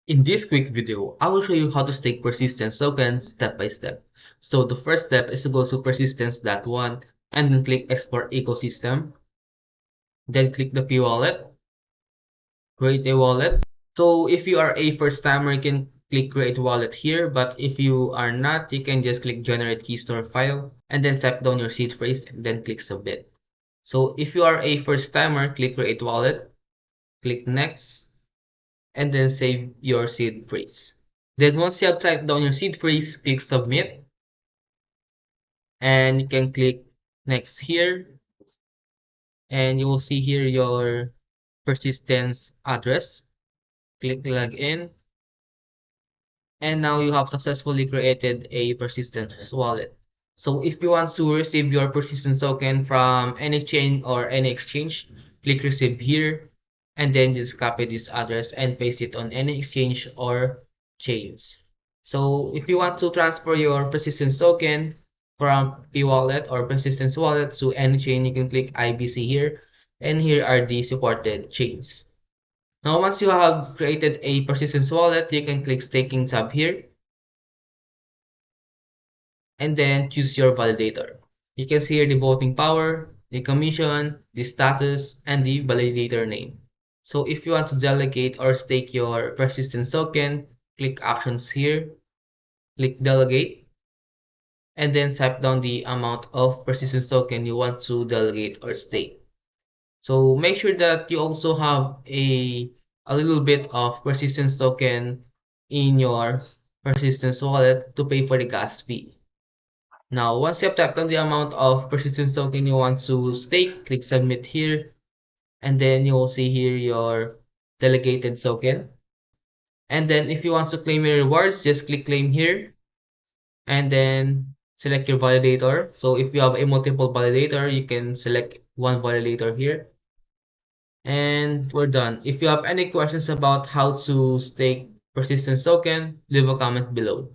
In this quick video, I will show you how to stake Persistence token step by step. So the first step is to go to persistence.1 and then click Export Ecosystem. Then click the P wallet, create a wallet. So if you are a first timer, you can click create wallet here, but if you are not, you can just click generate key store file and then type down your seed phrase and then click submit. So if you are a first timer, click create wallet, click next, and then save your seed phrase. Then once you have typed down your seed phrase, click submit and you can click next here and you will see here your persistence address. Click login and now you have successfully created a persistence wallet. So if you want to receive your persistence token from any chain or any exchange, click receive here and then just copy this address and paste it on any exchange or chains. So if you want to transfer your persistence token from P wallet or persistence wallet to any chain, you can click IBC here and here are the supported chains. Now, once you have created a persistence wallet, you can click staking tab here and then choose your validator. You can see here the voting power, the commission, the status, and the validator name. So if you want to delegate or stake your persistence token, click actions here, click delegate, and then type down the amount of persistence token you want to delegate or stake. So make sure that you also have a little bit of persistence token in your persistence wallet to pay for the gas fee. Now, once you have tapped on the amount of persistence token you want to stake, click submit here, and then you will see here your delegated token. And then if you want to claim your rewards, just click claim here, and then select your validator. So if you have a multiple validator, you can select one validator here. And we're done. If you have any questions about how to stake persistence token, leave a comment below.